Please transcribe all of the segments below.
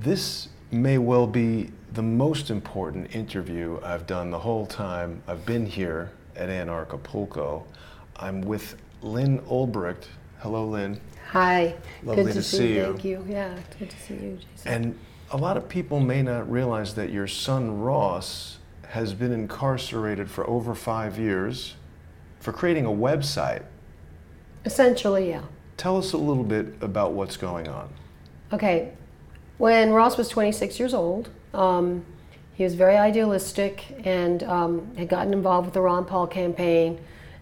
This may well be the most important interview I've done the whole time I've been here at Anarchapulco. I'm with Lynn Ulbricht. Hello, Lynn. Hi. Lovely good to see you. Thank you. Yeah, good to see you, Jason. And a lot of people may not realize that your son Ross has been incarcerated for over 5 years for creating a website. Essentially, yeah. Tell us a little bit about what's going on. Okay. When Ross was 26 years old, he was very idealistic and had gotten involved with the Ron Paul campaign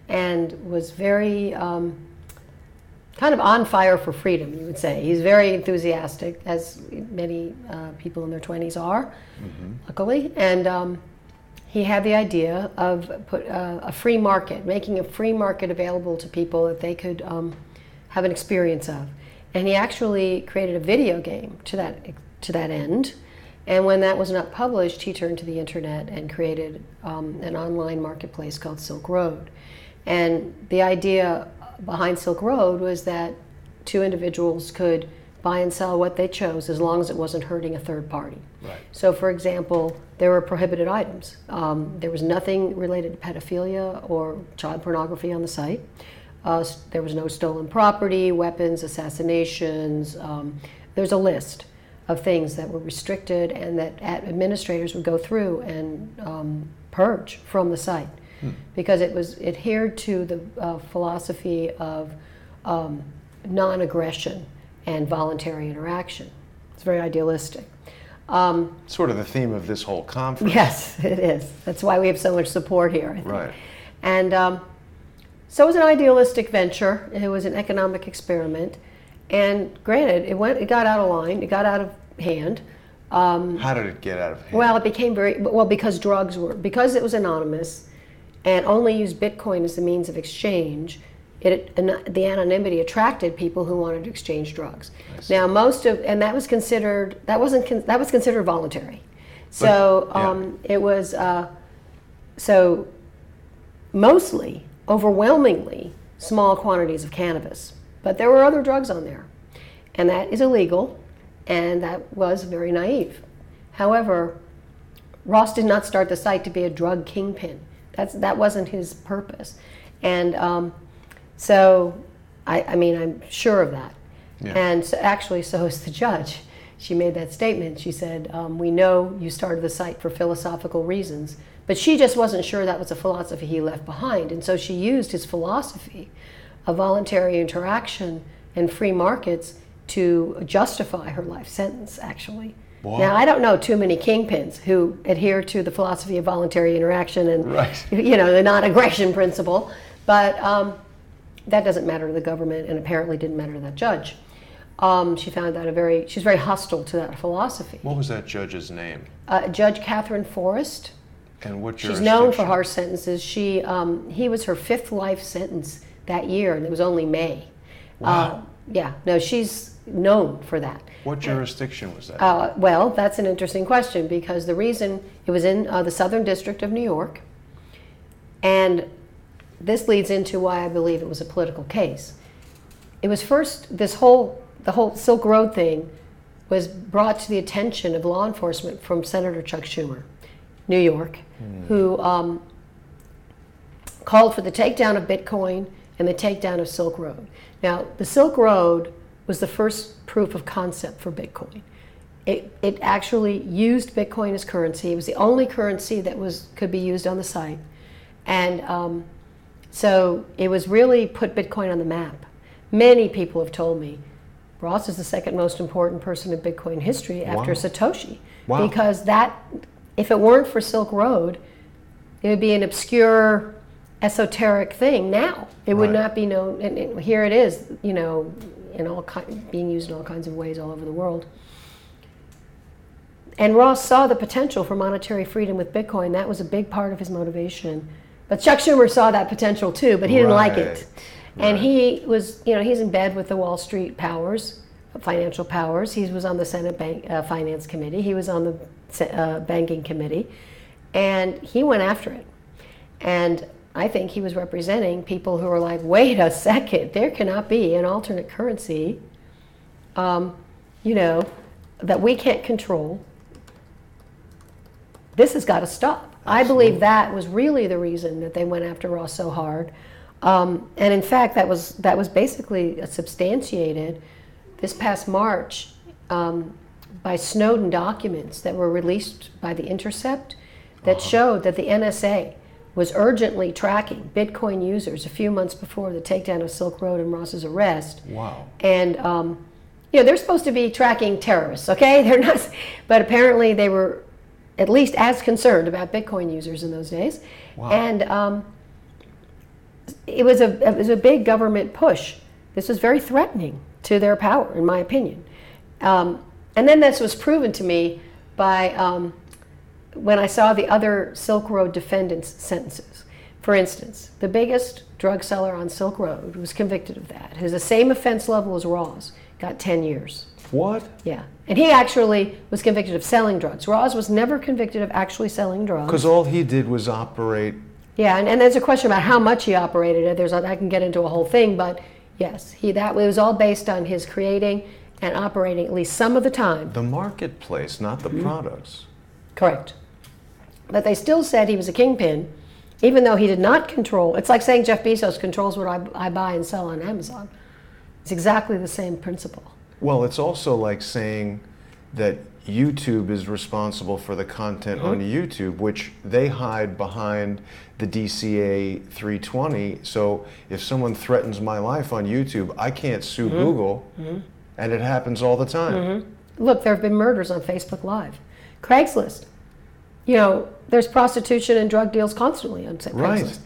and was very kind of on fire for freedom, you would say. He's very enthusiastic, as many people in their 20s are, luckily. And he had the idea of a free market, making a free market available to people that they could have an experience of. And he actually created a video game to that end. And when that was not published, he turned to the internet and created an online marketplace called Silk Road. And the idea behind Silk Road was that two individuals could buy and sell what they chose as long as it wasn't hurting a third party. Right. So, for example, there were prohibited items. There was nothing related to pedophilia or child pornography on the site. There was no stolen property, weapons, assassinations. There's a list of things that were restricted and that administrators would go through and purge from the site because it was adhered to the philosophy of non-aggression and voluntary interaction. It's very idealistic. Sort of the theme of this whole conference. Yes, it is. That's why we have so much support here, I think. Right. And so it was an idealistic venture. It was an economic experiment. And granted, it got out of line. It got out of hand. How did it get out of hand? Well, it became because because it was anonymous and only used Bitcoin as the means of exchange. The anonymity attracted people who wanted to exchange drugs. Now, that was considered voluntary. So it was mostly, overwhelmingly, small quantities of cannabis. But there were other drugs on there, and that is illegal, and that was very naive. However, Ross did not start the site to be a drug kingpin. That wasn't his purpose, and so I'm sure of that. Yeah. And so is the judge. She made that statement. She said, "We know you started the site for philosophical reasons," but she just wasn't sure that was a philosophy he left behind, and so she used his philosophy of voluntary interaction and free markets to justify her life sentence, actually. Wow. Now, I don't know too many kingpins who adhere to the philosophy of voluntary interaction and the non-aggression principle, but that doesn't matter to the government and apparently didn't matter to that judge. She found that she's very hostile to that philosophy. What was that judge's name? Judge Catherine Forrest. And what She's known for harsh sentences. He was her 5th life sentence that year, and it was only May. Wow. She's known for that. What jurisdiction was that? Well, that's an interesting question because the reason it was in the Southern District of New York, and this leads into why I believe it was a political case. It was first, the whole Silk Road thing was brought to the attention of law enforcement from Senator Chuck Schumer, New York, who called for the takedown of Bitcoin and the takedown of Silk Road. Now, the Silk Road was the first proof of concept for Bitcoin. It actually used Bitcoin as currency. It was the only currency that could be used on the site. And so it was really put Bitcoin on the map. Many people have told me Ross is the second most important person in Bitcoin history after Satoshi. Wow. Because if it weren't for Silk Road, it would be an obscure, esoteric thing now. It would not be known, and here it is, being used in all kinds of ways all over the world. And Ross saw the potential for monetary freedom with Bitcoin. That was a big part of his motivation. But Chuck Schumer saw that potential too, but he didn't like it. And he was, he's in bed with the Wall Street powers, financial powers. He was on the Senate Finance Committee. He was on the Banking Committee. And he went after it. And I think he was representing people who were like, wait a second, there cannot be an alternate currency, that we can't control. This has got to stop. Absolutely. I believe that was really the reason that they went after Ross so hard. And in fact, that was basically substantiated this past March by Snowden documents that were released by The Intercept that showed that the NSA was urgently tracking Bitcoin users a few months before the takedown of Silk Road and Ross's arrest. Wow. And they're supposed to be tracking terrorists, okay? They're not, but apparently they were at least as concerned about Bitcoin users in those days. Wow. And it was a big government push. This was very threatening to their power, in my opinion. And then this was proven to me by when I saw the other Silk Road defendants' sentences. For instance, the biggest drug seller on Silk Road was convicted of that. He has the same offense level as Ross, got 10 years. What? Yeah. And he actually was convicted of selling drugs. Ross was never convicted of actually selling drugs. Because all he did was operate. Yeah, and there's a question about how much he operated it. I can get into a whole thing, but yes, it was all based on his creating and operating at least some of the time. The marketplace, not the products. Correct. But they still said he was a kingpin, even though he did not control. It's like saying Jeff Bezos controls what I buy and sell on Amazon. It's exactly the same principle. Well, it's also like saying that YouTube is responsible for the content on YouTube, which they hide behind the DCA 320. So if someone threatens my life on YouTube, I can't sue Google, and it happens all the time. Look, there have been murders on Facebook Live. Craigslist. There's prostitution and drug deals constantly on Craigslist. Right.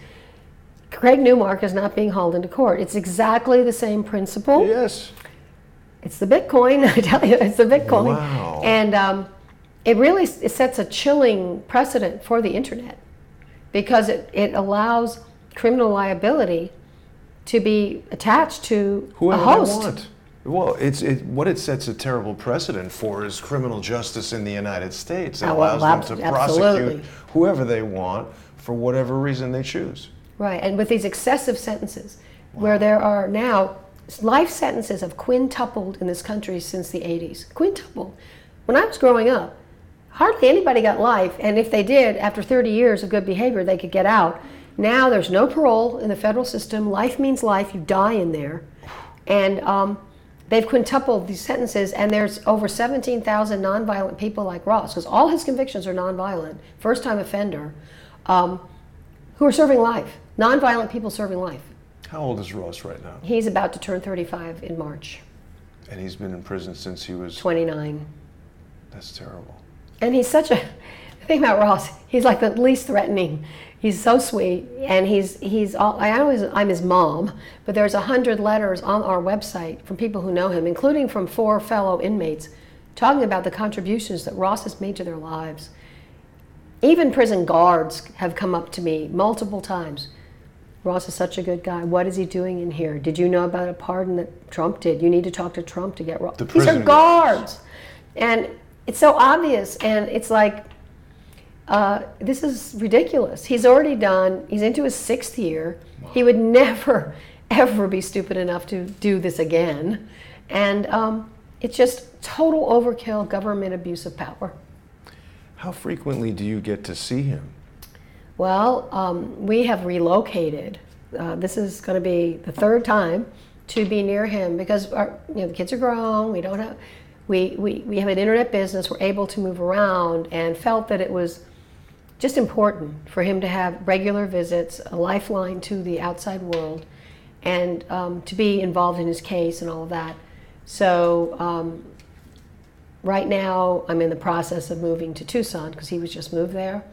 Craig Newmark is not being hauled into court. It's exactly the same principle. Yes. It's the Bitcoin, I tell you, it's the Bitcoin. Wow. And it sets a chilling precedent for the internet because it allows criminal liability to be attached to whoever a host. They want. Well, what it sets a terrible precedent for is criminal justice in the United States. It allows them to prosecute whoever they want for whatever reason they choose. Right, and with these excessive sentences, where there are now life sentences have quintupled in this country since the 80s. Quintupled. When I was growing up, hardly anybody got life, and if they did, after 30 years of good behavior, they could get out. Now there's no parole in the federal system. Life means life. You die in there. And they've quintupled these sentences, and there's over 17,000 nonviolent people like Ross, because all his convictions are nonviolent, first-time offender, who are serving life. Nonviolent people serving life. How old is Ross right now? He's about to turn 35 in March. And he's been in prison since he was 29. That's terrible. And he's such a, the thing about Ross, he's like the least threatening. He's so sweet, and I'm his mom, but there's 100 letters on our website from people who know him, including from 4 fellow inmates, talking about the contributions that Ross has made to their lives. Even prison guards have come up to me multiple times. Ross is such a good guy. What is he doing in here? Did you know about a pardon that Trump did? You need to talk to Trump to get Ross. These are guards. And it's so obvious, and it's like, this is ridiculous. He's already done, he's into his 6th year. Wow. He would never, ever be stupid enough to do this again. And it's just total overkill, government abuse of power. How frequently do you get to see him? Well, we have relocated. This is going to be the 3rd time to be near him because the kids are grown. We don't have, we have an internet business. We're able to move around, and felt that it was just important for him to have regular visits, a lifeline to the outside world, and to be involved in his case and all of that. So right now I'm in the process of moving to Tucson because he was just moved there,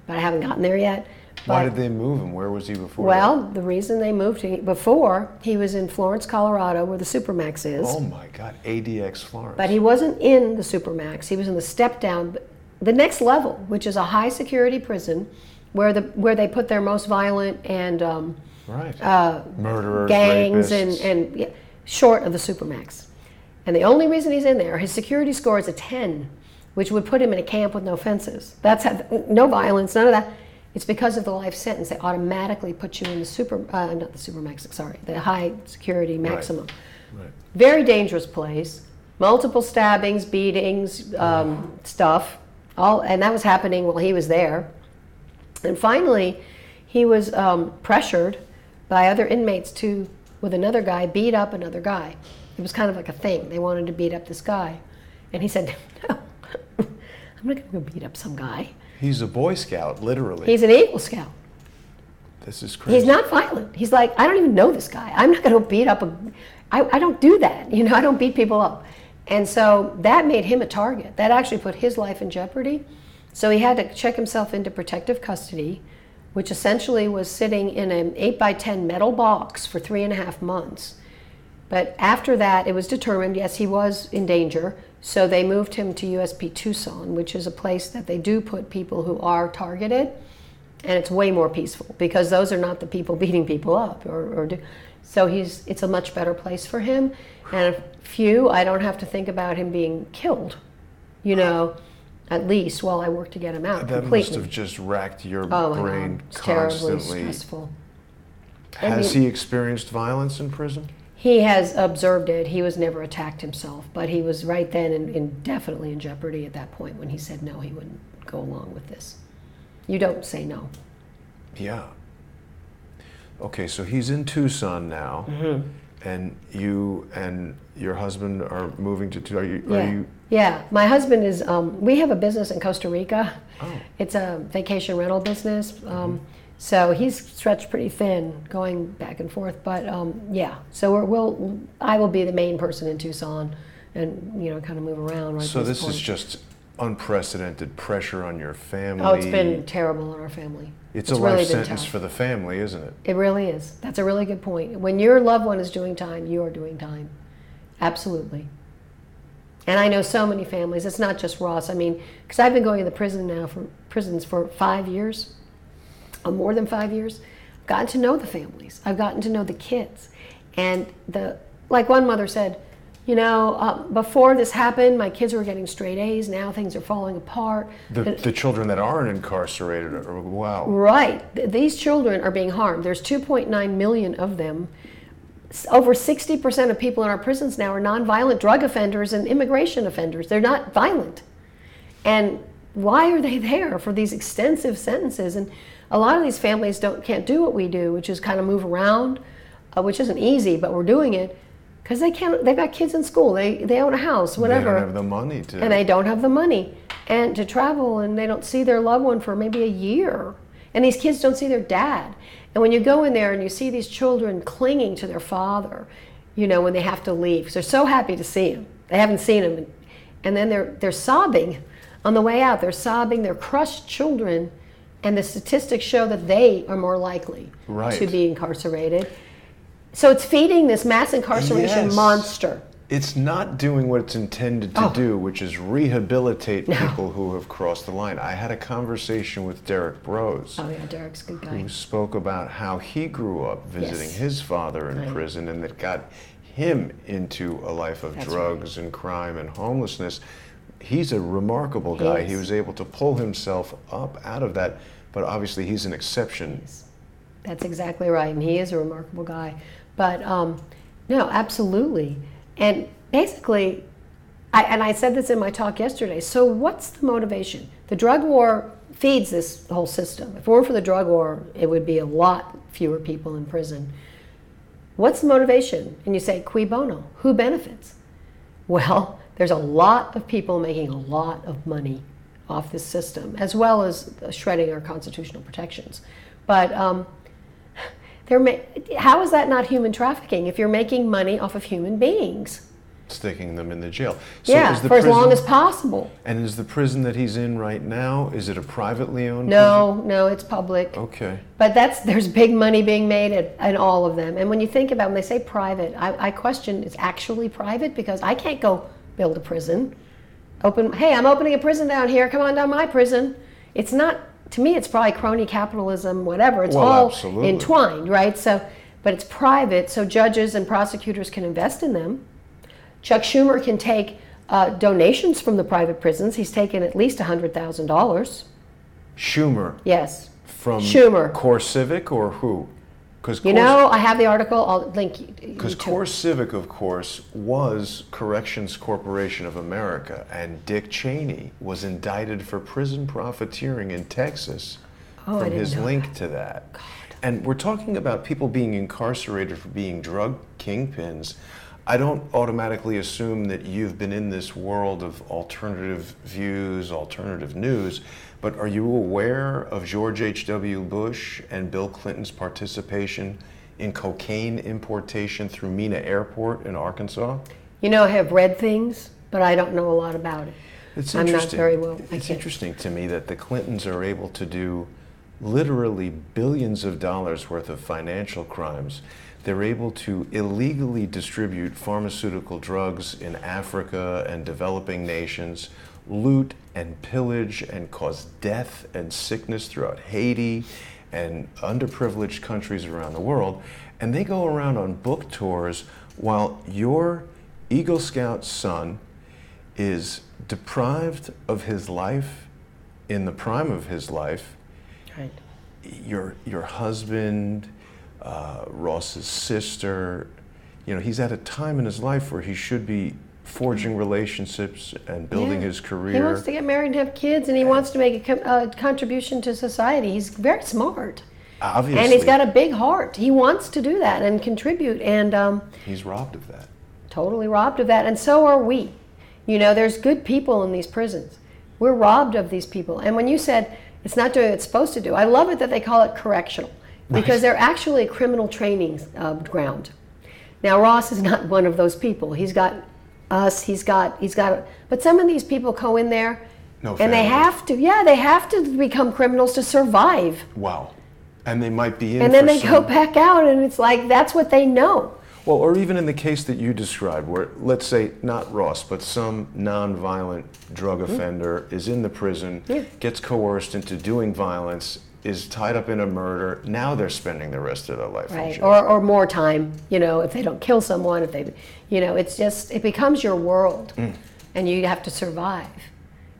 but I haven't gotten there yet. Why did they move him? Where was he before? Well, the reason they moved before, he was in Florence, Colorado, where the Supermax is. Oh my God, ADX Florence. But he wasn't in the Supermax. He was in the step down, the next level, which is a high security prison where they put their most violent and murderers, gangs, rapists. and short of the Supermax. And the only reason he's in there, his security score is a 10, which would put him in a camp with no fences. No violence, none of that. It's because of the life sentence. They automatically put you in the the high security maximum. Right. Very dangerous place. multiple stabbings, beatings, stuff, and that was happening while he was there. And finally, he was pressured by other inmates to, with another guy, beat up another guy. It was kind of like a thing. They wanted to beat up this guy. And he said, no, I'm not going to go beat up some guy. He's a Boy Scout, literally. He's an Eagle Scout. This is crazy. He's not violent. He's like, I don't even know this guy. I'm not going to beat up I don't do that. I don't beat people up. And so that made him a target. That actually put his life in jeopardy. So he had to check himself into protective custody, which essentially was sitting in an 8x10 metal box for 3.5 months. But after that, it was determined, yes, he was in danger. So they moved him to USP Tucson, which is a place that they do put people who are targeted. And it's way more peaceful because those are not the people beating people up. So it's a much better place for him. And I don't have to think about him being killed, at least while I work to get him out that completely. Must have just racked your brain it's constantly. Terribly stressful. Has he experienced violence in prison? He has observed it. He was never attacked himself, but he was right then and definitely in jeopardy at that point when he said no, he wouldn't go along with this. You don't say no. Yeah. Okay, so he's in Tucson now, and you and your husband are moving to. Are you? Yeah, my husband is. We have a business in Costa Rica. Oh. It's a vacation rental business. So he's stretched pretty thin, going back and forth. But yeah, so I will be the main person in Tucson, and kind of move around. Right. So this is just unprecedented pressure on your family. Oh, it's been terrible on our family. It's a really life sentence for the family, isn't it? It really is. That's a really good point. When your loved one is doing time, you are doing time. Absolutely. And I know so many families. It's not just Ross. I mean, because I've been going to the prisons for 5 years, or more than 5 years. I've gotten to know the families. I've gotten to know the kids. And like one mother said, before this happened, my kids were getting straight A's. Now things are falling apart. The children that aren't incarcerated wow. Right. These children are being harmed. There's 2.9 million of them. Over 60% of people in our prisons now are nonviolent drug offenders and immigration offenders. They're not violent. And why are they there for these extensive sentences? And a lot of these families can't do what we do, which is kind of move around, which isn't easy, but we're doing it. Because they've got kids in school, they own a house, whatever. They don't have the money to. And they don't have the money. And to travel, and they don't see their loved one for maybe a year. And these kids don't see their dad. And when you go in there and you see these children clinging to their father, when they have to leave, because they're so happy to see him. They haven't seen him. And then they're sobbing on the way out. They're sobbing, they're crushed children. And the statistics show that they are more likely to be incarcerated. So it's feeding this mass incarceration monster. It's not doing what it's intended to do, which is rehabilitate people who have crossed the line. I had a conversation with Derek Brose. Oh yeah, Derek's a good guy. Who spoke about how he grew up visiting his father in prison, and that got him into a life of drugs and crime and homelessness. He's a remarkable guy. He was able to pull himself up out of that, but obviously he's an exception. That's exactly right, and he is a remarkable guy. But no, absolutely. And basically, I said this in my talk yesterday, so what's the motivation? The drug war feeds this whole system. If it weren't for the drug war, it would be a lot fewer people in prison. What's the motivation? And you say, cui bono? Who benefits? Well, there's a lot of people making a lot of money off this system, as well as shredding our constitutional protections. But how is that not human trafficking if you're making money off of human beings? Sticking them in the jail. So for as long as possible. And is the prison that he's in right now, is it a privately owned prison? No, it's public. Okay. But there's big money being made in all of them. And when you think about when they say private, I question it's actually private, because I can't go build a prison. Hey, I'm opening a prison down here. Come on down my prison. It's not. To me, it's probably crony capitalism, whatever. It's all entwined, right? But it's private, so judges and prosecutors can invest in them. Chuck Schumer can take donations from the private prisons. He's taken at least $100,000. Schumer? Yes. From Schumer. Core Civic or who? You know, I have the article. I'll link you to. Because Core Civic, of course, was Corrections Corporation of America, and Dick Cheney was indicted for prison profiteering in Texas from his link to that. God. And we're talking about people being incarcerated for being drug kingpins. I don't automatically assume that you've been in this world of alternative views, alternative news, but are you aware of George H.W. Bush and Bill Clinton's participation in cocaine importation through Mena Airport in Arkansas? You know, I have read things, but I don't know a lot about it. It's I'm interesting. not very well. It's interesting to me that the Clintons are able to do literally billions of dollars worth of financial crimes. They're able to illegally distribute pharmaceutical drugs in Africa and developing nations, loot and pillage and cause death and sickness throughout Haiti and underprivileged countries around the world. And they go around on book tours while your Eagle Scout son is deprived of his life in the prime of his life. Right. Your husband, Ross's sister, you know, he's at a time in his life where he should be forging relationships and building his career. He wants to get married and have kids, and he wants to make a contribution to society. He's very smart. Obviously. And he's got a big heart. He wants to do that and contribute, and he's robbed of that. Totally robbed of that, and so are we. You know, there's good people in these prisons. We're robbed of these people. And when you said it's not doing what it's supposed to do, I love it that they call it correctional, because they're actually a criminal training ground. Now, Ross is not one of those people. He's got us, but some of these people go in there, and they have to become criminals to survive. Wow. And they might be in and then they go back out, and it's like, that's what they know. Well, or even in the case that you described, where, let's say, not Ross, but some non-violent drug offender is in the prison, gets coerced into doing violence, is tied up in a murder. Now they're spending the rest of their life in jail. Or more time, you know, if they don't kill someone, if they, you know, it's just, it becomes your world, and you have to survive.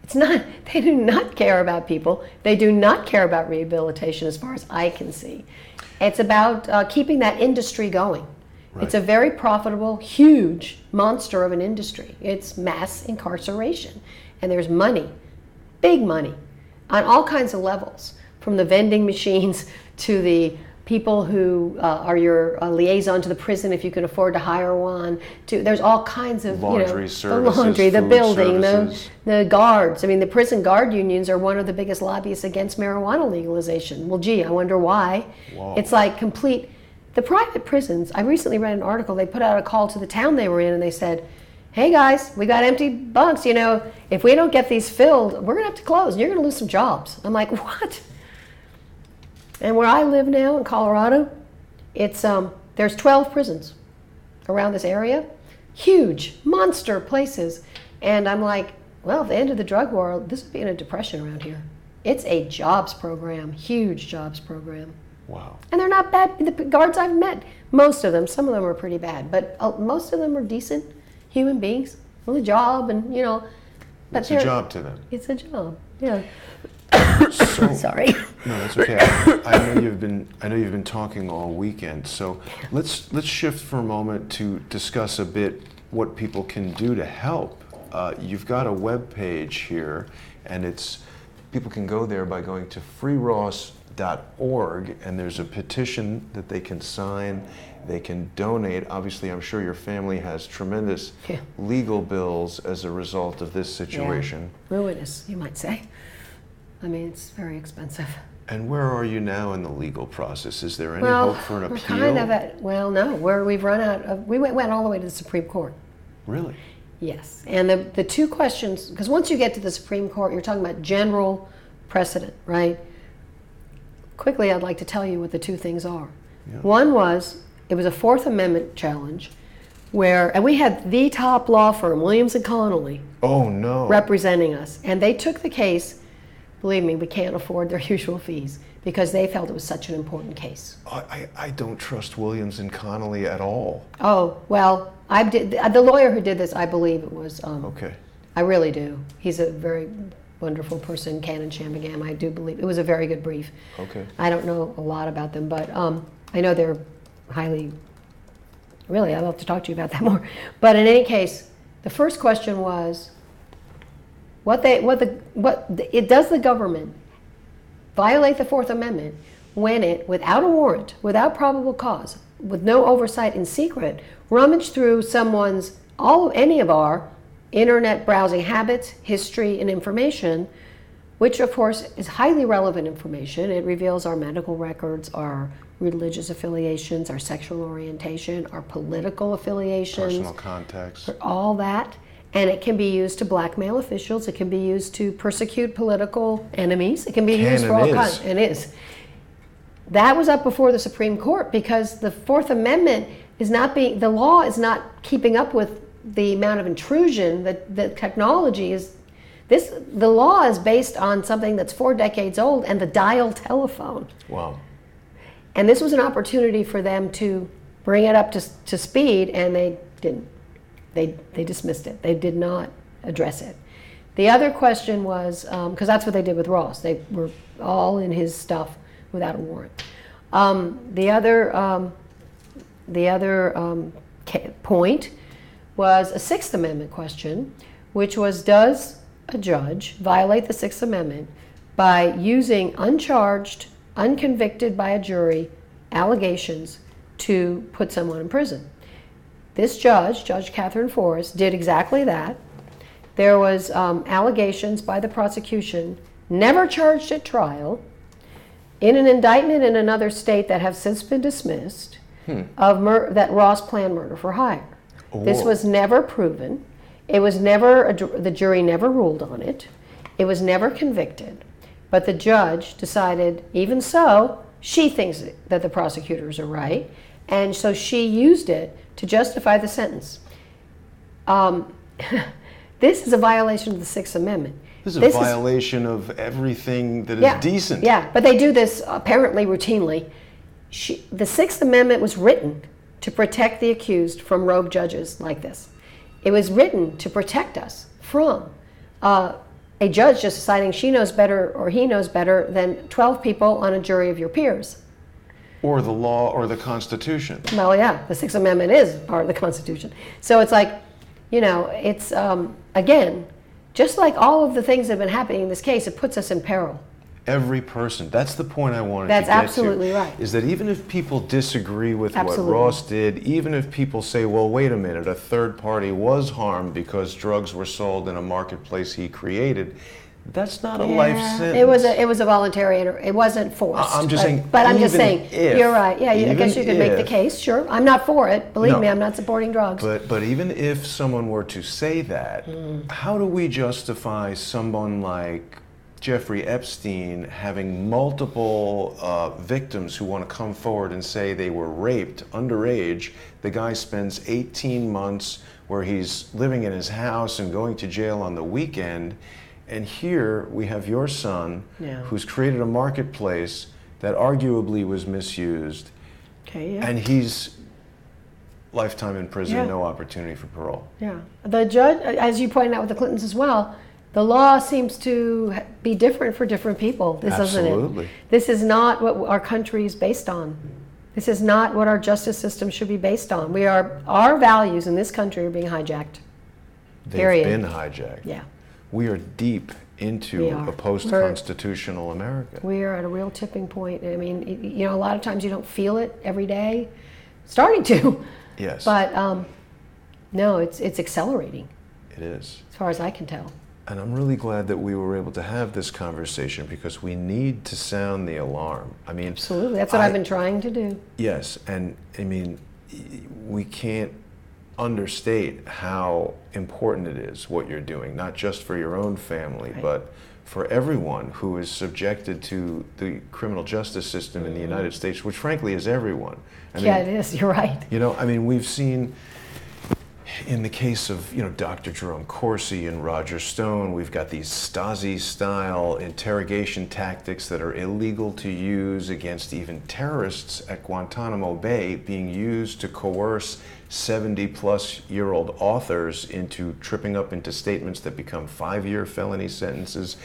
It's not, they do not care about people. They do not care about rehabilitation as far as I can see. It's about keeping that industry going. Right. It's a very profitable, huge monster of an industry. It's mass incarceration. And there's money, big money, on all kinds of levels, from the vending machines to the people who are your liaison to the prison if you can afford to hire one. There's all kinds of, laundry services, the laundry, the building, services. the guards. I mean, the prison guard unions are one of the biggest lobbyists against marijuana legalization. Well, gee, I wonder why. Whoa. It's like complete. The private prisons, I recently read an article, they put out a call to the town they were in, and they said, hey guys, we got empty bunks, you know, if we don't get these filled, we're gonna have to close, and you're gonna lose some jobs. I'm like, what? And where I live now in Colorado, it's there's 12 prisons around this area, huge, monster places. And I'm like, well, at the end of the drug war, this would be in a depression around here. It's a jobs program, huge jobs program. Wow. And they're not bad. The guards I've met, most of them, some of them are pretty bad, but most of them are decent human beings with a job, and you know. But it's a job to them. It's a job, yeah. So, sorry. No, that's okay. I know you've been talking all weekend. So let's shift for a moment to discuss a bit what people can do to help. You've got a web page here, and people can go there by going to freeross.org, and there's a petition that they can sign. They can donate. Obviously, I'm sure your family has tremendous legal bills as a result of this situation. Yeah. Ruinous, you might say. I mean, it's very expensive. And where are you now in the legal process? Is there any hope for an appeal? We're kind of at, no, we've run out of, we went all the way to the Supreme Court. Really? Yes. And the two questions, because once you get to the Supreme Court, you're talking about general precedent, right? Quickly, I'd like to tell you what the two things are. Yeah. One was, it was a Fourth Amendment challenge and we had the top law firm, Williams & Connolly. Oh, no. Representing us. And they took the case. Believe me, we can't afford their usual fees because they felt it was such an important case. I don't trust Williams and Connolly at all. Oh, well, the lawyer who did this, I believe it was. Okay. I really do. He's a very wonderful person, Canon Shanmugam. I do believe it was a very good brief. Okay. I don't know a lot about them, but I know they're highly, really, I'd love to talk to you about that more. But in any case, the first question was, does the government violate the Fourth Amendment when it, without a warrant, without probable cause, with no oversight, in secret, rummage through any of our internet browsing habits, history, and information, which of course is highly relevant information. It reveals our medical records, our religious affiliations, our sexual orientation, our political affiliations. Personal contacts. All that. And it can be used to blackmail officials. It can be used to persecute political enemies. It can be used for all kinds. It is. That was up before the Supreme Court because the Fourth Amendment the law is not keeping up with the amount of intrusion that the technology is. The law is based on something that's 4 decades old and the dial telephone. Wow. And this was an opportunity for them to bring it up to speed, and they didn't. They dismissed it. They did not address it. The other question was, because that's what they did with Ross. They were all in his stuff without a warrant. The other point was a Sixth Amendment question, which was, does a judge violate the Sixth Amendment by using uncharged, unconvicted by a jury allegations to put someone in prison? This judge, Judge Catherine Forrest, did exactly that. There was allegations by the prosecution, never charged at trial, in an indictment in another state that have since been dismissed, that Ross planned murder for hire. Oh. This was never proven. It was never, the jury never ruled on it. It was never convicted. But the judge decided, even so, she thinks that the prosecutors are right, and so she used it to justify the sentence. This is a violation of the Sixth Amendment. This is a violation of everything that is decent. Yeah, but they do this apparently routinely. The Sixth Amendment was written to protect the accused from rogue judges like this. It was written to protect us from a judge just deciding she knows better or he knows better than 12 people on a jury of your peers. Or the law or the Constitution. Well, yeah, the Sixth Amendment is part of the Constitution. So it's like, it's, again, just like all of the things that have been happening in this case, it puts us in peril. Every person. That's the point I wanted to get to. That's absolutely right. Is that even if people disagree with what Ross did, even if people say, well, wait a minute, a third party was harmed because drugs were sold in a marketplace he created, that's not a life sentence. It was a voluntary, it wasn't forced. I'm just saying. But I'm just saying, you're right. Yeah, I guess you could make the case. Sure, I'm not for it. Believe me, I'm not supporting drugs. But even if someone were to say that, how do we justify someone like Jeffrey Epstein having multiple victims who want to come forward and say they were raped underage? The guy spends 18 months where he's living in his house and going to jail on the weekend. And here we have your son, who's created a marketplace that arguably was misused. Okay, yeah. And he's lifetime in prison, no opportunity for parole. Yeah. The judge, as you pointed out with the Clintons as well, the law seems to be different for different people. This isn't it. This is not what our country is based on. This is not what our justice system should be based on. Our values in this country are being hijacked. They've been hijacked. Yeah. We are deep into a post-constitutional America. We are at a real tipping point. I mean, a lot of times you don't feel it every day. Starting to. Yes. But no, it's accelerating. It is. As far as I can tell. And I'm really glad that we were able to have this conversation because we need to sound the alarm. I mean, absolutely. That's what I've been trying to do. Yes, and I mean, we can't understate how important it is what you're doing, not just for your own family, but for everyone who is subjected to the criminal justice system in the United States, which frankly is everyone. I mean, it is. You're right. I mean, we've seen in the case of, Dr. Jerome Corsi and Roger Stone, we've got these Stasi-style interrogation tactics that are illegal to use against even terrorists at Guantanamo Bay, being used to coerce 70-plus-year-old authors into tripping up into statements that become 5-year felony sentences,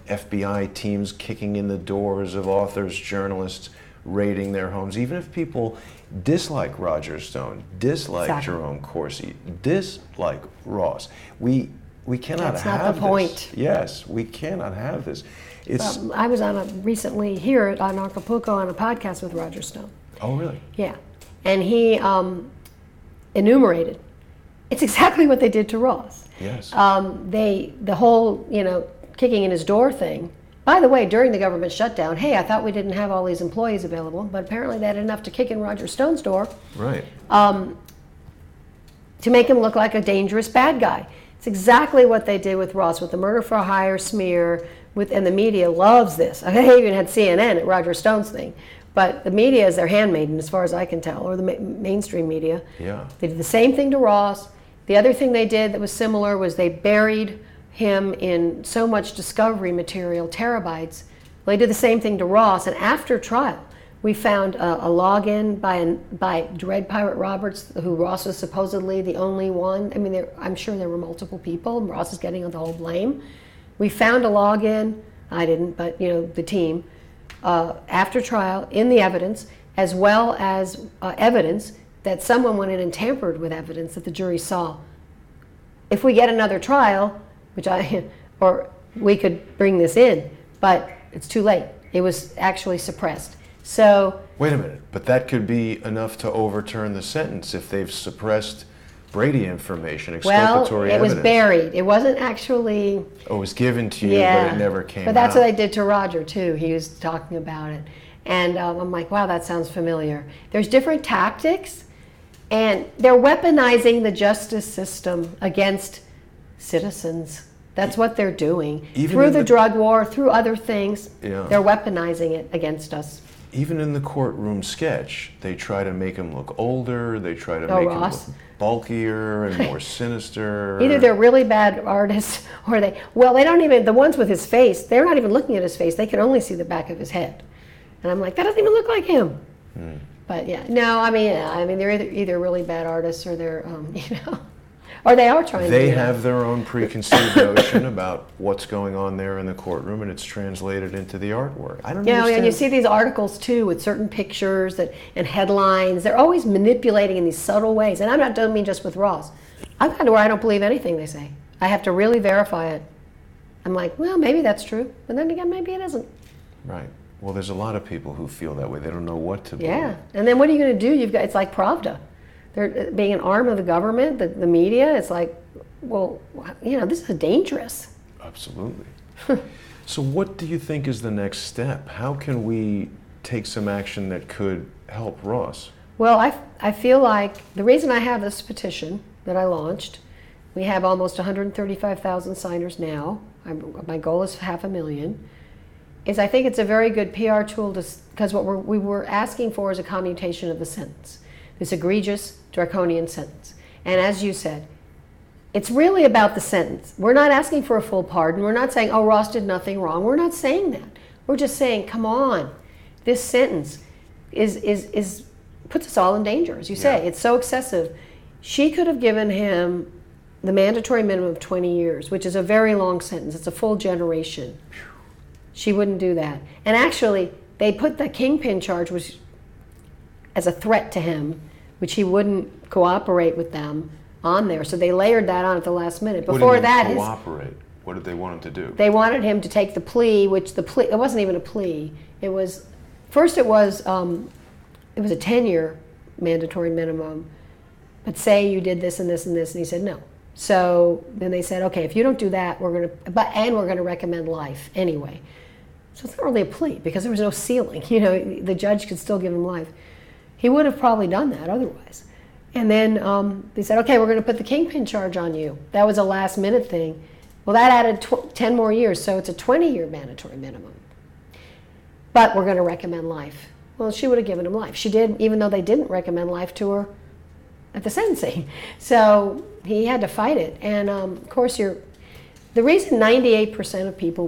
FBI teams kicking in the doors of authors, journalists, raiding their homes, even if people dislike Roger Stone, dislike Exactly. Jerome Corsi, dislike Ross. We cannot That's have not the point. this. Yes, we cannot have this. It's I was on recently here at Anarchapulco on a podcast with Roger Stone. oh really? Yeah, and he enumerated. It's exactly what they did to Ross. Yes. The whole kicking in his door thing. By the way, during the government shutdown, hey, I thought we didn't have all these employees available, but apparently they had enough to kick in Roger Stone's door. Right. To make him look like a dangerous bad guy. It's exactly what they did with Ross, with the murder for hire smear, and the media loves this. They even had CNN at Roger Stone's thing. But the media is their handmaiden, as far as I can tell, or the mainstream media. Yeah. They did the same thing to Ross. The other thing they did that was similar was they buried him in so much discovery material, terabytes. Well, they did the same thing to Ross, and after trial, we found a login by Dread Pirate Roberts, who Ross was supposedly the only one. I mean, I'm sure there were multiple people, and Ross is getting the whole blame. We found a login, I didn't, but the team, after trial, in the evidence, as well as evidence that someone went in and tampered with evidence that the jury saw. If we get another trial, or we could bring this in, but it's too late. It was actually suppressed. So wait a minute, but that could be enough to overturn the sentence if they've suppressed Brady information, exculpatory it evidence. was buried. It wasn't actually. Oh, it was given to you, Yeah, but it never came out. But that's what they did to Roger too. He was talking about it, and I'm like, wow, that sounds familiar. There's different tactics, and they're weaponizing the justice system against citizens. That's what they're doing. Even through in the the drug war, through other things, Yeah. they're weaponizing it against us. Even in the courtroom sketch, they try to make him look older, they try to make Ross. him look bulkier and more sinister. Either they're really bad artists, or they don't even, the ones with his face, they're not even looking at his face, they can only see the back of his head. And I'm like, that doesn't even look like him. But yeah, no, I mean, they're either really bad artists, or they're, or they are trying to They do that. have their own preconceived notion about what's going on there in the courtroom, and it's translated into the artwork. I don't understand. And you see these articles too with certain pictures and headlines. They're always manipulating in these subtle ways. And don't mean just with Ross. I've gotten to where I don't believe anything they say. I have to really verify it. I'm like, well, maybe that's true, but then again, maybe it isn't. Right. Well, there's a lot of people who feel that way. They don't know what to believe. Yeah, and then what are you going to do? It's like Pravda. They're being an arm of the government, the media. It's like, well, this is dangerous. Absolutely. So what do you think is the next step? How can we take some action that could help Ross? Well, I feel like the reason I have this petition that I launched, we have almost 135,000 signers now. My goal is 500,000. Is I think it's a very good PR tool because what we were asking for is a commutation of the sentence, this egregious draconian sentence. And as you said, it's really about the sentence. We're not asking for a full pardon. We're not saying, oh, Ross did nothing wrong. We're not saying that. We're just saying, come on, this sentence is puts us all in danger, as you say. Yeah. It's so excessive. She could have given him the mandatory minimum of 20 years, which is a very long sentence. It's a full generation. She wouldn't do that. And actually, they put the kingpin charge as a threat to him, which he wouldn't cooperate with them on there. So they layered that on at the last minute. Before that, cooperate. What did they want him to do? They wanted him to take the plea, which it wasn't even a plea. It was a 10-year mandatory minimum. But say you did this and this and this, and he said no. So then they said, okay, if you don't do that, we're going to recommend life anyway. So it's not really a plea because there was no ceiling. The judge could still give him life. He would have probably done that otherwise. And then they said, okay, we're going to put the kingpin charge on you. That was a last minute thing. Well, that added 10 more years, so it's a 20-year mandatory minimum. But we're going to recommend life. Well, she would have given him life. She did, even though they didn't recommend life to her at the sentencing. So he had to fight it. And of course, the reason 98% of people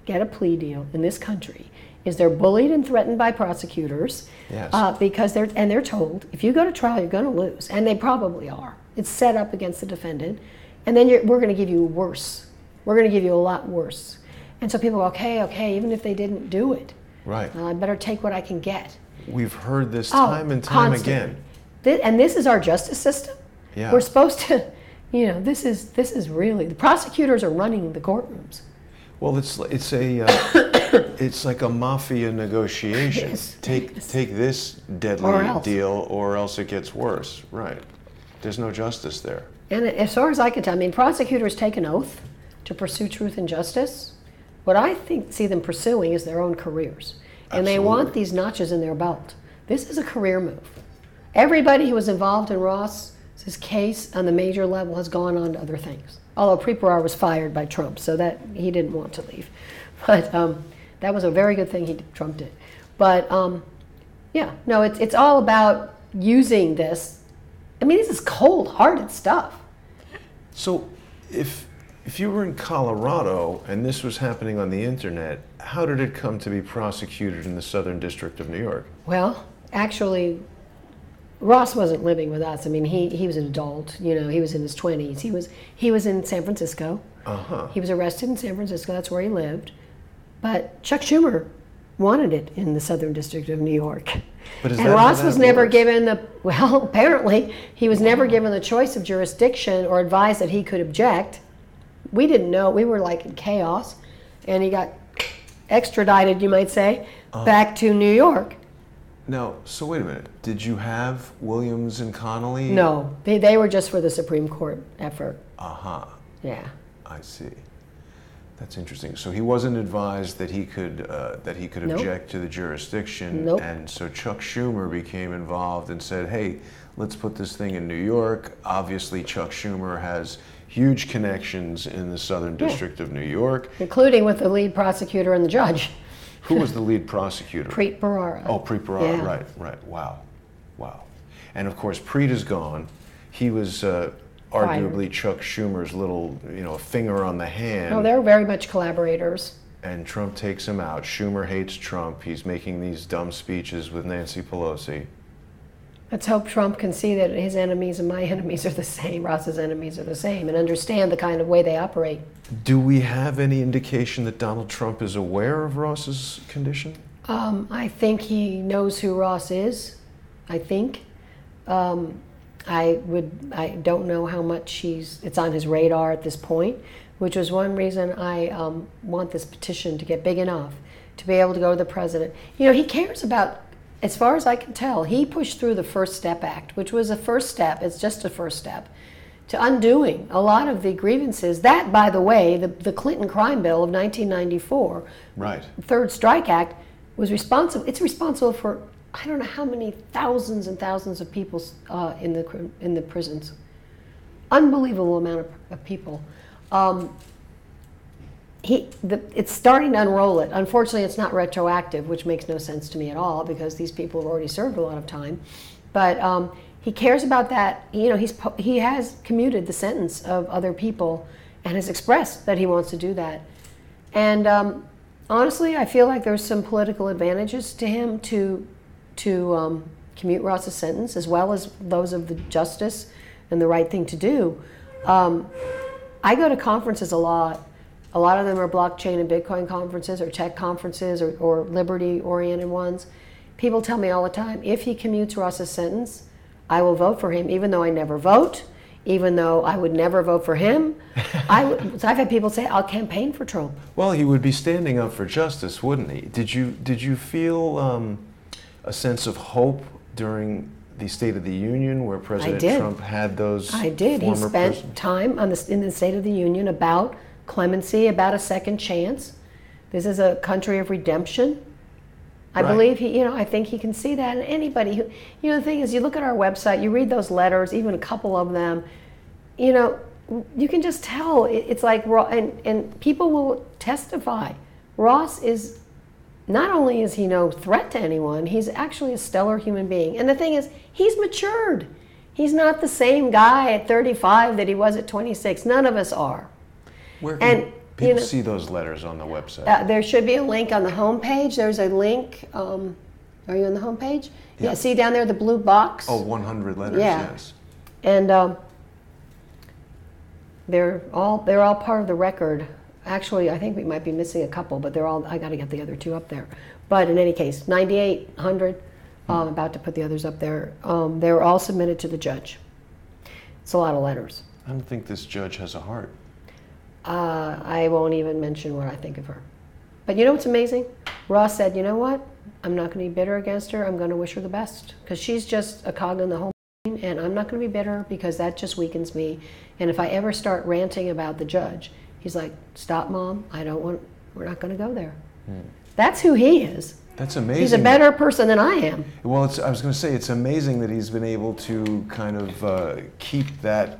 get a plea deal in this country is they're bullied and threatened by prosecutors. Yes. Because they're told, if you go to trial, you're going to lose. And they probably are. It's set up against the defendant. And then we're going to give you worse. We're going to give you a lot worse. And so people go, okay, even if they didn't do it. Right. I better take what I can get. We've heard this time and time again. And this is our justice system. Yeah. We're supposed to, this is really, the prosecutors are running the courtrooms. Well, it's like a mafia negotiation. Yes. Take this deadly deal, or else it gets worse. Right. There's no justice there. And as far as I can tell, prosecutors take an oath to pursue truth and justice. What I see them pursuing is their own careers. And Absolutely. They want these notches in their belt. This is a career move. Everybody who was involved in Ross's case on the major level has gone on to other things. Although Preparar was fired by Trump, so that he didn't want to leave. But that was a very good thing Trump did. But it's all about using this. This is cold-hearted stuff. So if you were in Colorado and this was happening on the internet, how did it come to be prosecuted in the Southern District of New York? Well, actually, Ross wasn't living with us. He was an adult. He was in his 20s. He was in San Francisco. Uh-huh. He was arrested in San Francisco. That's where he lived. But Chuck Schumer wanted it in the Southern District of New York. But and Ross was never given apparently he was never given the choice of jurisdiction or advised that he could object. We didn't know. We were like in chaos. And he got extradited, you might say, back to New York. Now, so wait a minute. Did you have Williams and Connolly? No, they were just for the Supreme Court effort. Uh-huh. Yeah. I see. That's interesting. So he wasn't advised that he could object to the jurisdiction, Nope. And so Chuck Schumer became involved and said, "Hey, let's put this thing in New York." Obviously, Chuck Schumer has huge connections in the Southern District of New York, Including with the lead prosecutor and the judge. Who was the lead prosecutor? Preet Bharara. Oh, Preet Bharara. Yeah. Right. Wow. And of course, Preet is gone. He was arguably Chuck Schumer's little, finger on the hand. Oh, they're very much collaborators. And Trump takes him out. Schumer hates Trump. He's making these dumb speeches with Nancy Pelosi. Let's hope Trump can see that his enemies and my enemies are the same, Ross's enemies are the same, and understand the kind of way they operate. Do we have any indication that Donald Trump is aware of Ross's condition? I think he knows who Ross is. I think. I don't know how much it's on his radar at this point, which was one reason I want this petition to get big enough to be able to go to the president. He cares about, as far as I can tell, he pushed through the First Step Act, which was a first step, it's just a first step, to undoing a lot of the grievances. That, by the way, the Clinton crime bill of 1994, right, Third Strike Act, was responsible. It's responsible for I don't know how many thousands and thousands of people in the prisons. Unbelievable amount of people. It's starting to unroll it. Unfortunately, it's not retroactive, which makes no sense to me at all because these people have already served a lot of time. But he cares about that. He has commuted the sentence of other people and has expressed that he wants to do that. And honestly, I feel like there's some political advantages to him to commute Ross's sentence, as well as those of the justice and the right thing to do. I go to conferences a lot. A lot of them are blockchain and Bitcoin conferences or tech conferences or liberty-oriented ones. People tell me all the time, if he commutes Ross's sentence, I will vote for him, even though I never vote, even though I would never vote for him. I've had people say, I'll campaign for Trump. Well, he would be standing up for justice, wouldn't he? Did you feel a sense of hope during the State of the Union where President Trump had those I did. He spent time in the State of the Union about clemency, about a second chance. This is a country of redemption. I believe I think he can see that. And anybody who, the thing is, you look at our website, you read those letters, even a couple of them, you can just tell. It's like, and people will testify. Ross is, not only is he no threat to anyone, he's actually a stellar human being. And the thing is, he's matured. He's not the same guy at 35 that he was at 26. None of us are. Where can people see those letters on the website? There should be a link on the homepage. There's a link. Are you on the homepage? Yeah. See down there the blue box? Oh, 100 letters, yeah. Yes. And they're all part of the record Actually, I think we might be missing a couple, but they're all, I got to get the other two up there. But in any case, 98, 100, about to put the others up there. They were all submitted to the judge. It's a lot of letters. I don't think this judge has a heart. I won't even mention what I think of her. But you know what's amazing? Ross said, you know what? I'm not going to be bitter against her. I'm going to wish her the best. Because she's just a cog in the whole machine, and I'm not going to be bitter because that just weakens me. And if I ever start ranting about the judge, he's like, stop, Mom. We're not going to go there. That's who he is. That's amazing. He's a better person than I am. Well, I was going to say, it's amazing that he's been able to kind of keep that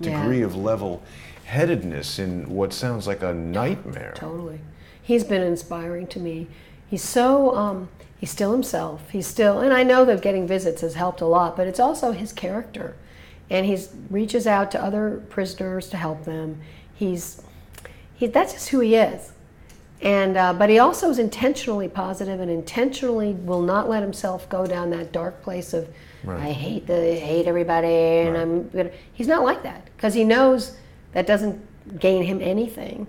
degree of level-headedness in what sounds like a nightmare. Totally. He's been inspiring to me. He's so, he's still himself. He's still, and I know that getting visits has helped a lot, but it's also his character. And he reaches out to other prisoners to help them. That's just who he is. And but he also is intentionally positive and intentionally will not let himself go down that dark place of I hate everybody and he's not like that, because he knows that doesn't gain him anything,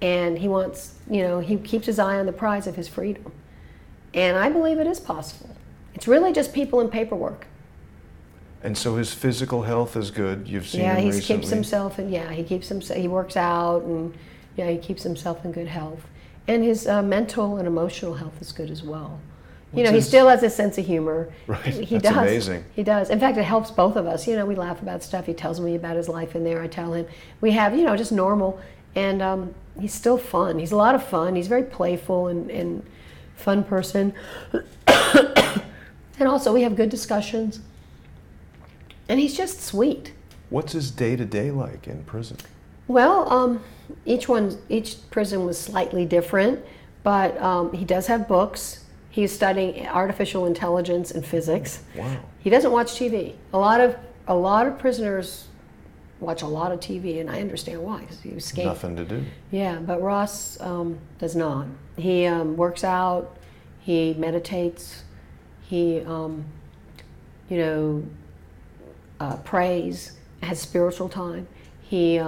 and he wants, he keeps his eye on the prize of his freedom, and I believe it is possible. It's really just people and paperwork. And so his physical health is good. You've seen him recently. Yeah, he keeps himself, and he works out, and he keeps himself in good health. And his mental and emotional health is good as well. He still has a sense of humor. Right, He that's does. amazing. He does. In fact, it helps both of us. We laugh about stuff. He tells me about his life in there. I tell him. We have, just normal. And he's still fun. He's a lot of fun. He's very playful and fun person. And also, we have good discussions. And he's just sweet. What's his day-to-day like in prison? Well, each prison was slightly different, but he does have books. He's studying artificial intelligence and physics. Wow. He doesn't watch TV. A lot of prisoners watch a lot of TV, and I understand why, because you escape. Nothing to do. Yeah, but Ross does not. He works out. He meditates. He, prays. Has spiritual time. He.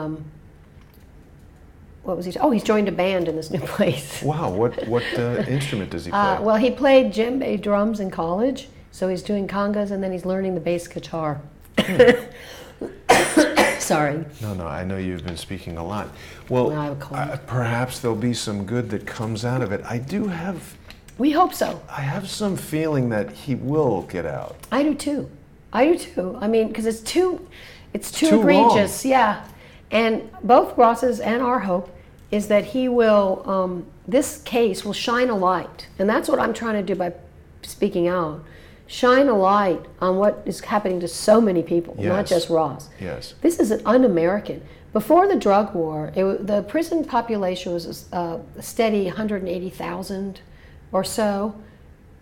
What was he? Oh, he's joined a band in this new place. Wow, what instrument does he play? Well, he played djembe drums in college, so he's doing congas, and then he's learning the bass guitar. Sorry. No, I know you've been speaking a lot. Well, I have a cold. Perhaps there'll be some good that comes out of it. We hope so. I have some feeling that he will get out. I do too. I mean, because it's too egregious. Long. Yeah. And both Ross's and our hope is that he will, this case will shine a light. And that's what I'm trying to do by speaking out. Shine a light on what is happening to so many people, not just Ross. Yes. This is an un-American. Before the drug war, the prison population was a steady 180,000 or so.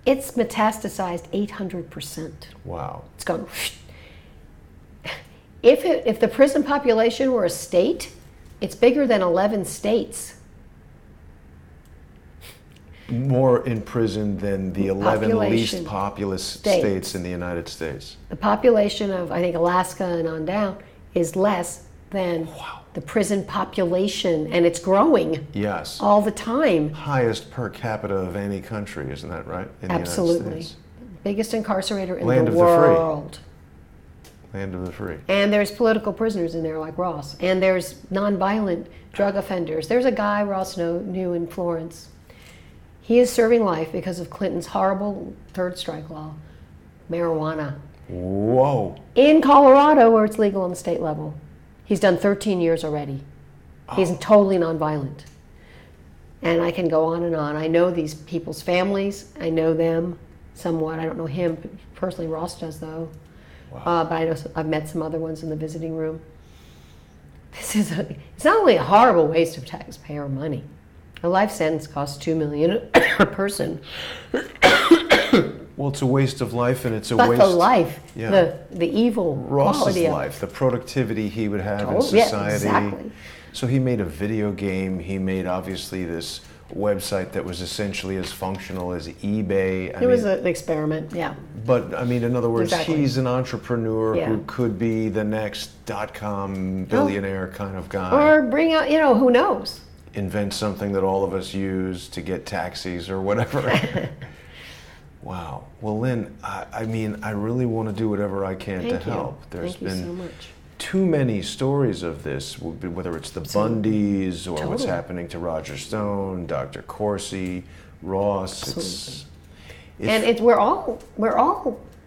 It's metastasized 800%. Wow. It's gone. If the prison population were a state, it's bigger than 11 states. More in prison than the 11 least populous states in the United States. The population of, I think, Alaska and on down is less than the prison population, and it's growing. Yes. All the time. Highest per capita of any country, isn't that right? In Absolutely. The United States. Biggest incarcerator in Land the of world. The free. Land of the free. And there's political prisoners in there like Ross. And there's nonviolent drug offenders. There's a guy Ross knew in Florence. He is serving life because of Clinton's horrible third strike law, marijuana. Whoa. In Colorado, where it's legal on the state level. He's done 13 years already. He's totally nonviolent. And I can go on and on. I know these people's families. I know them somewhat. I don't know him personally. Ross does, though. Wow. But I know I've met some other ones in the visiting room. It's not only a horrible waste of taxpayer money. A life sentence costs $2 million a person. Well, it's a waste of life, and it's a but waste. the life, yeah. the evil Ross's quality of life, the productivity he would have in society. Yeah, exactly. So he made a video game. He made obviously this website that was essentially as functional as eBay. It was an experiment, yeah. But I mean, in other words, he's an entrepreneur who could be the next .com billionaire kind of guy. Or bring out, who knows? invent something that all of us use to get taxis or whatever. Wow. Well, Lynn, I mean, I really want to do whatever I can to help. There's been so much. Too many stories of this, whether it's the Bundys or what's happening to Roger Stone, Dr. Corsi, Ross. We're all,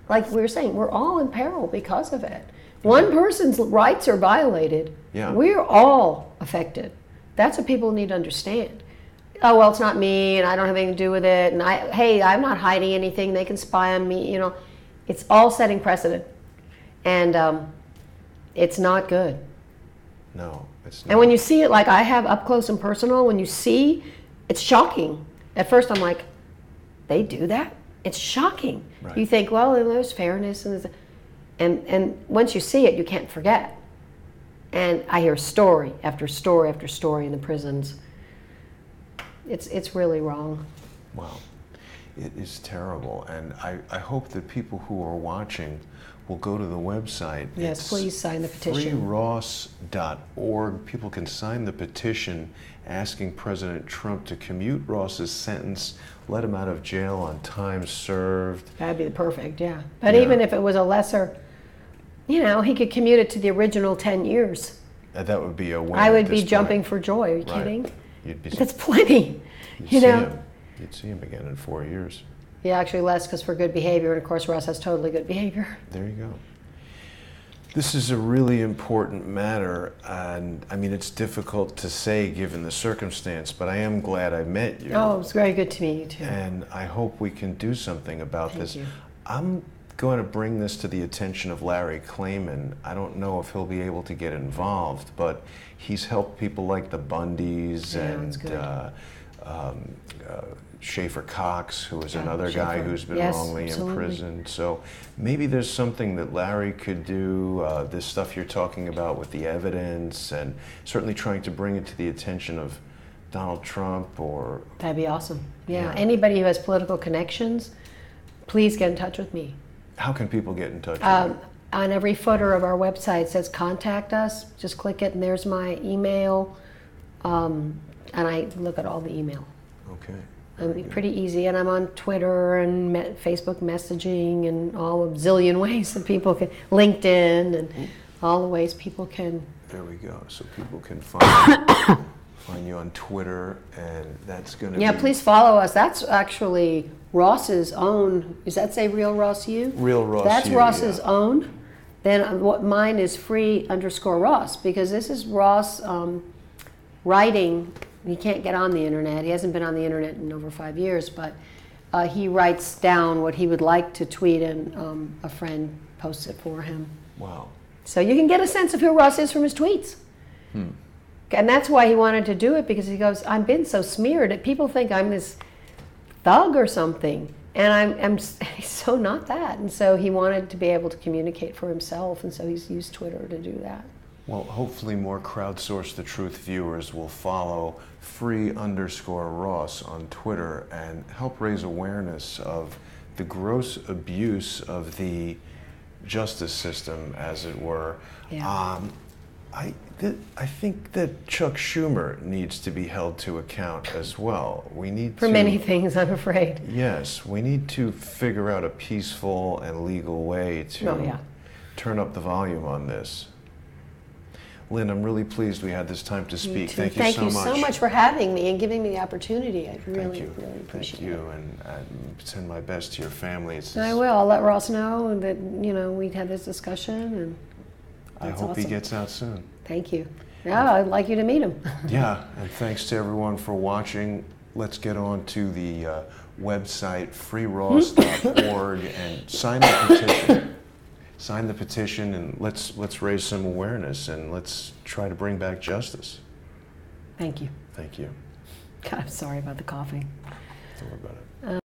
like we were saying, we're all in peril because of it. One person's rights are violated. Yeah. We're all affected. That's what people need to understand. Oh, well, it's not me, and I don't have anything to do with it, and hey, I'm not hiding anything. They can spy on me, you know. It's all setting precedent, and it's not good. No, it's not. And when you see it, like I have up close and personal, when you see, it's shocking. At first, I'm like, they do that? It's shocking. Right. You think, well, there's fairness, and once you see it, you can't forget. And I hear story after story after story in the prisons. It's really wrong. Wow, it is terrible, and I hope that people who are watching will go to the website. Yes, please sign the petition. freeross.org. People can sign the petition asking President Trump to commute Ross's sentence, let him out of jail on time served. That'd be perfect, yeah. But even if it was a lesser, you know, he could commute it to the original 10 years. That would be a win. I would be jumping for joy. Are you kidding? You'd be. That's plenty. You'd see him again in 4 years. Yeah, actually less, because for good behavior, and of course Ross has totally good behavior. There you go. This is a really important matter, and I mean, it's difficult to say given the circumstance, but I am glad I met you. Oh, it was very good to meet you too. And I hope we can do something about this. Thank you. I'm going to bring this to the attention of Larry Klayman. I don't know if he'll be able to get involved, but he's helped people like the Bundys and Schaefer Cox, who is another guy who's been wrongly imprisoned. So maybe there's something that Larry could do, this stuff you're talking about with the evidence, and certainly trying to bring it to the attention of Donald Trump or... That'd be awesome. Yeah, anybody who has political connections, please get in touch with me. How can people get in touch with you? On every footer of our website it says contact us. Just click it and there's my email. And I look at all the email. Okay. It's pretty easy, and I'm on Twitter and Facebook messaging and all a zillion ways that people can, LinkedIn and all the ways people can. There we go. So people can find you on Twitter, and that's going to be... Yeah, please follow us. That's actually Ross's own. Does that say Real Ross U? Real Ross U. That's Ross's own. Then mine is free_Ross, because this is Ross writing. He can't get on the internet. He hasn't been on the internet in over 5 years, but he writes down what he would like to tweet, and a friend posts it for him. Wow. So you can get a sense of who Ross is from his tweets. And that's why he wanted to do it, because he goes, I've been so smeared that people think I'm this thug or something, and I'm so not that. And so he wanted to be able to communicate for himself, and so he's used Twitter to do that. Well, hopefully more Crowdsource the Truth viewers will follow free_Ross on Twitter and help raise awareness of the gross abuse of the justice system, as it were. Yeah. I think that Chuck Schumer needs to be held to account as well. We need for many things, I'm afraid. Yes, we need to figure out a peaceful and legal way to turn up the volume on this. Lynn, I'm really pleased we had this time to speak. Thank you so much. Thank you so much for having me and giving me the opportunity. I really appreciate it. Thank you, and send my best to your family. I will. I'll let Ross know that, you know, we'd had this discussion, and I hope he gets out soon. Thank you. Yeah, I'd like you to meet him. Yeah, and thanks to everyone for watching. Let's get on to the website, freeross.org, and sign the petition. Sign the petition, and let's raise some awareness, and let's try to bring back justice. Thank you. Thank you. God, I'm sorry about the coughing. Don't worry about it.